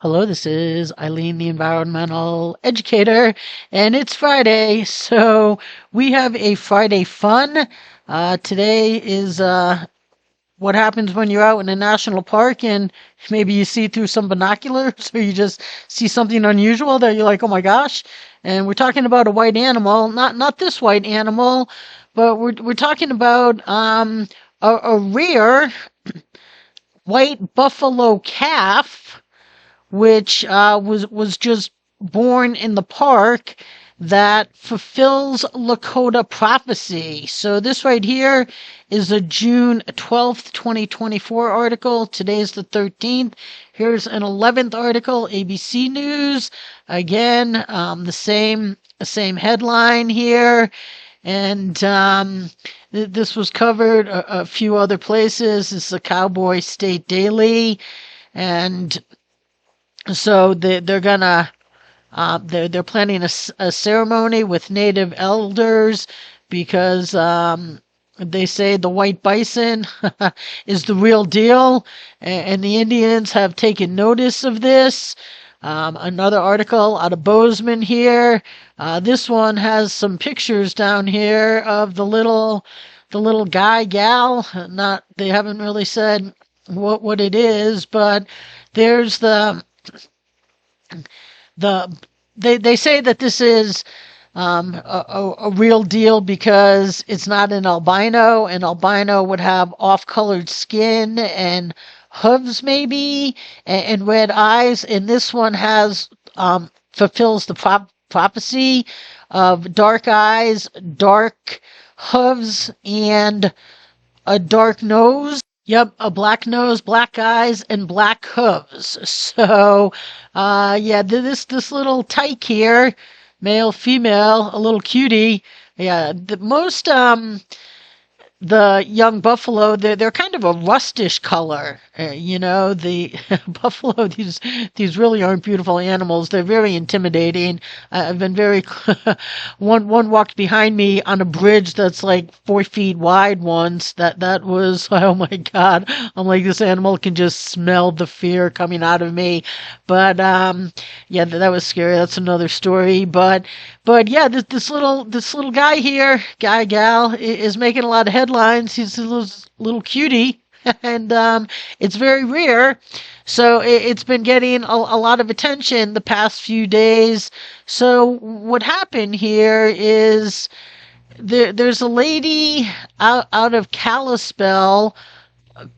Hello, this is Eileen, the environmental educator, and it's Friday, so we have a Friday fun. Today is what happens when you're out in a national park and maybe you see through some binoculars or you just see something unusual that you're like, oh my gosh. And we're talking about a white animal, not this white animal, but we're talking about a rare white buffalo calf which was just born in the park that fulfills Lakota prophecy. So this right here is a June 12th, 2024 article. Today's the 13th. Here's an 11th article, ABC News. Again, the same headline here. And this was covered a few other places. This is the Cowboy State Daily. And so they're gonna they're planning a ceremony with native elders because they say the white bison is the real deal, and the Indians have taken notice of this. Another article out of Bozeman here. This one has some pictures down here of the little guy gal. They haven't really said what it is, but there's they say that this is a real deal because it's not an albino. An albino would have off-colored skin and hooves maybe and red eyes, and this one has fulfills the prophecy of dark eyes, dark hooves, and a dark nose. Yep, a black nose, black eyes, and black hooves. So, yeah, this little tyke here, male, female, a little cutie. Yeah, the young buffalo, they're kind of a rustish color. The buffalo, these really aren't beautiful animals. They're very intimidating. I've been very one walked behind me on a bridge that's like 4 feet wide once. That was, oh my God. I'm like, this animal can just smell the fear coming out of me. But yeah, that was scary. That's another story. But yeah, this little guy here, gal, is making a lot of headlines. He's a little cutie, and it's very rare. So it's been getting a lot of attention the past few days. So what happened here is there's a lady out of Kalispell,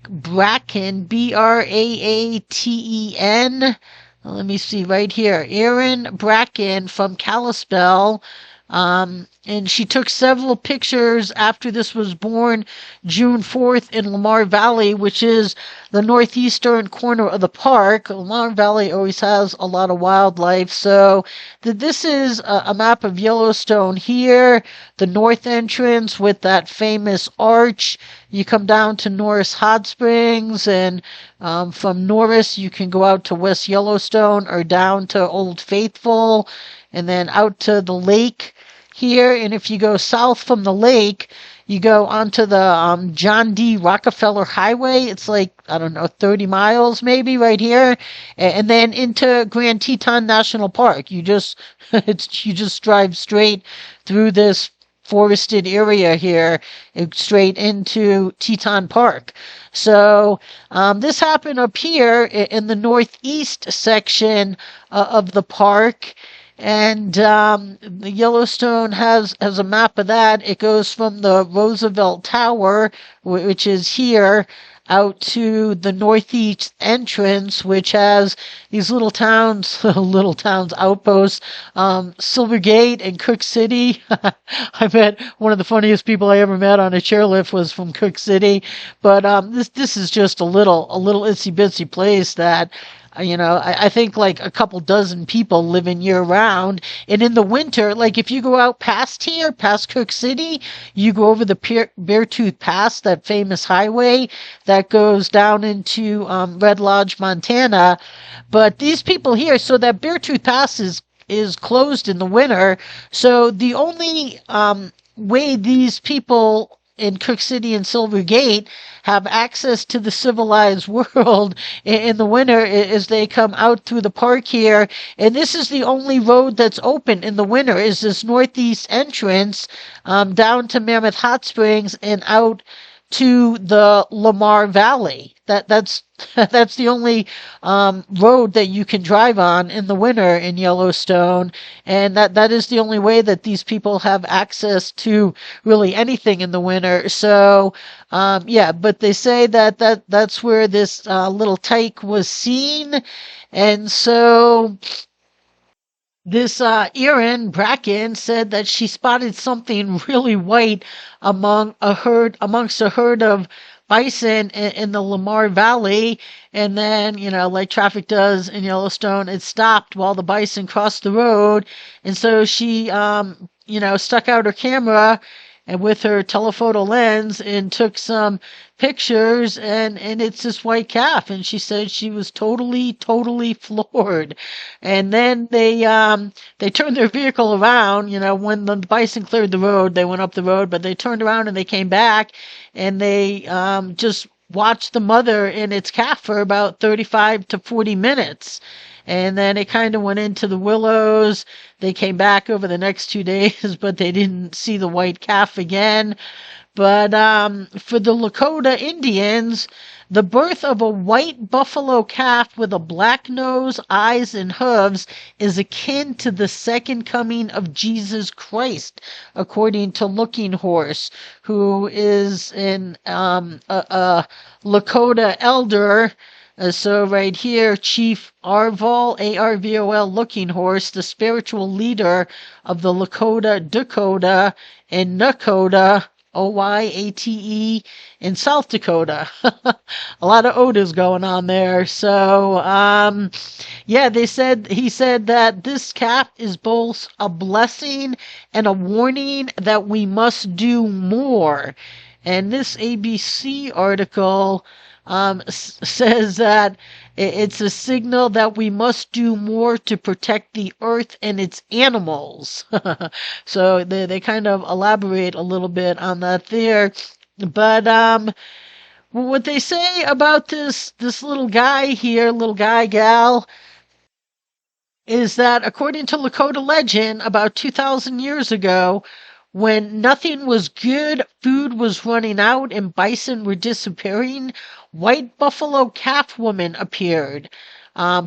Bracken, Braaten. Let me see right here. Erin Bracken from Kalispell. And she took several pictures after this was born June 4th in Lamar Valley, which is the northeastern corner of the park. Lamar Valley always has a lot of wildlife. So this is a map of Yellowstone here, the north entrance with that famous arch. You come down to Norris Hot Springs, and from Norris you can go out to West Yellowstone or down to Old Faithful, and then out to the lake here. And if you go south from the lake, you go onto the John D. Rockefeller Highway. It's like, I don't know, 30 miles maybe right here. And then into Grand Teton National Park. You just drive straight through this forested area here, straight into Teton Park. So this happened up here in the northeast section of the park. And the Yellowstone has a map of that. It goes from the Roosevelt Tower, which is here, out to the northeast entrance, which has these little towns outposts, Silvergate and Cook City. I met one of the funniest people I ever met on a chairlift was from Cook City. But this is just a little itsy bitsy place that, I think like a couple dozen people live in year round. And in the winter, like if you go out past here, past Cook City, you go over the Beartooth Pass, that famous highway that goes down into Red Lodge, Montana. But these people here, so that Beartooth Pass is closed in the winter. So the only way these people in Cook City and Silver Gate have access to the civilized world in the winter as they come out through the park here. And this is the only road that's open in the winter, is this northeast entrance down to Mammoth Hot Springs and out to the Lamar Valley. That's that's the only road that you can drive on in the winter in Yellowstone, and that is the only way that these people have access to really anything in the winter. So yeah, but they say that's where this little tyke was seen, and so this Erin Bracken said that she spotted something really white amongst a herd of bison in the Lamar Valley, and then like traffic does in Yellowstone, it stopped while the bison crossed the road, and so she stuck out her camera and with her telephoto lens and took some pictures, and it's this white calf, and she said she was totally floored. And then they turned their vehicle around, when the bison cleared the road. They went up the road, but they turned around and they came back, and they just watched the mother and its calf for about 35 to 40 minutes. And then it kind of went into the willows. They came back over the next 2 days, but they didn't see the white calf again. But for the Lakota Indians, the birth of a white buffalo calf with a black nose, eyes, and hooves is akin to the second coming of Jesus Christ, according to Looking Horse, who is a Lakota elder. So right here, Chief Arvol, Arvol Looking Horse, the spiritual leader of the Lakota, Dakota, and Nakota, Oyate, in South Dakota. A lot of Odas going on there. So, yeah, he said that this calf is both a blessing and a warning that we must do more. And this ABC article says that it's a signal that we must do more to protect the earth and its animals. So they kind of elaborate a little bit on that there. But what they say about this little guy here, little guy, gal, is that according to Lakota legend, about 2,000 years ago, when nothing was good, food was running out, and bison were disappearing, white buffalo calf woman appeared,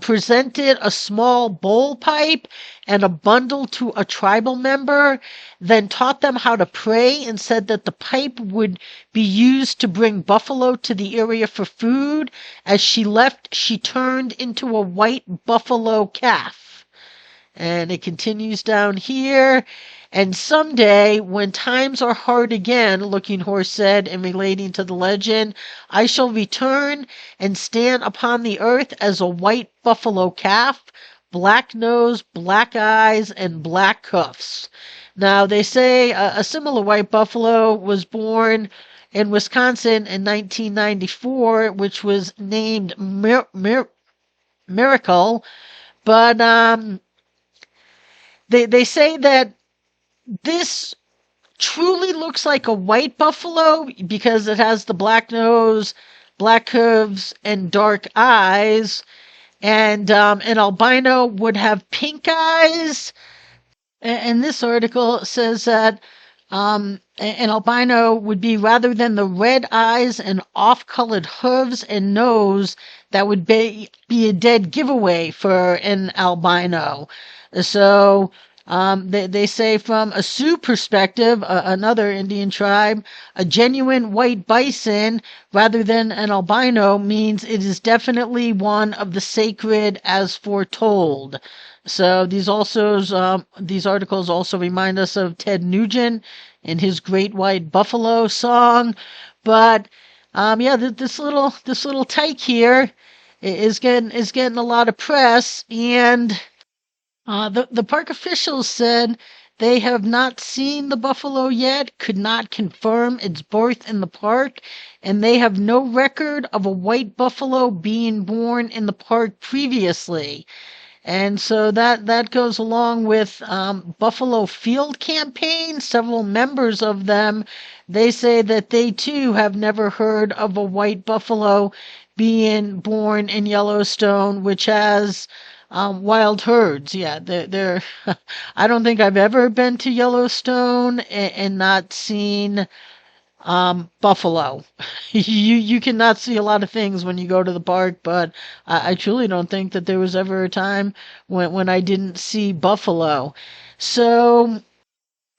presented a small bowl pipe and a bundle to a tribal member, then taught them how to pray and said that the pipe would be used to bring buffalo to the area for food. As she left, she turned into a white buffalo calf. And it continues down here. And someday, when times are hard again, Looking Horse said, in relating to the legend, I shall return and stand upon the earth as a white buffalo calf, black nose, black eyes, and black hoofs. Now, they say a similar white buffalo was born in Wisconsin in 1994, which was named Miracle. But they say that this truly looks like a white buffalo because it has the black nose, black hooves, and dark eyes. And an albino would have pink eyes. And this article says that an albino would be, rather than the red eyes and off-colored hooves and nose, that would be a dead giveaway for an albino. So they say from a Sioux perspective, another Indian tribe, a genuine white bison rather than an albino means it is definitely one of the sacred as foretold. So these articles also remind us of Ted Nugent and his Great White Buffalo song. But yeah, this little tyke here is getting a lot of press, and the park officials said they have not seen the buffalo yet, could not confirm its birth in the park, and they have no record of a white buffalo being born in the park previously. And so that goes along with Buffalo Field Campaign. Several members of them, they say that they too have never heard of a white buffalo being born in Yellowstone, which has wild herds. Yeah, they're I don't think I've ever been to Yellowstone and not seen buffalo. You cannot see a lot of things when you go to the park, but I truly don't think that there was ever a time when I didn't see buffalo. So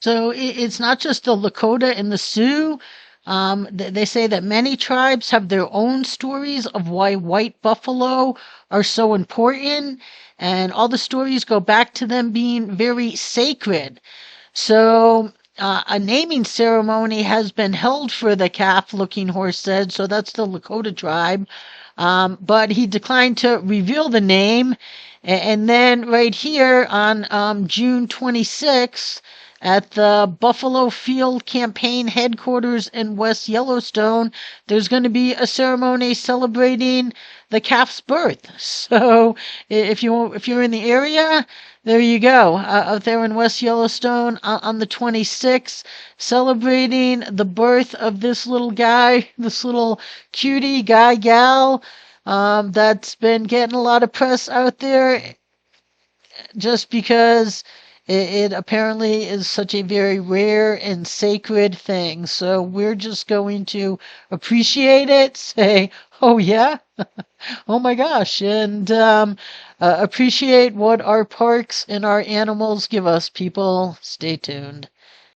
it's not just the Lakota and the Sioux. They say that many tribes have their own stories of why white buffalo are so important, and all the stories go back to them being very sacred. So a naming ceremony has been held for the calf-looking horse said, so that's the Lakota tribe. But he declined to reveal the name. And then right here on June 26th, at the Buffalo Field Campaign headquarters in West Yellowstone, there's going to be a ceremony celebrating the calf's birth. So if you're in the area, there you go. Out there in West Yellowstone on the 26th, celebrating the birth of this little guy, this little cutie guy gal, that's been getting a lot of press out there just because it apparently is such a very rare and sacred thing. So we're just going to appreciate it, say, oh yeah, oh my gosh, and appreciate what our parks and our animals give us, people. Stay tuned.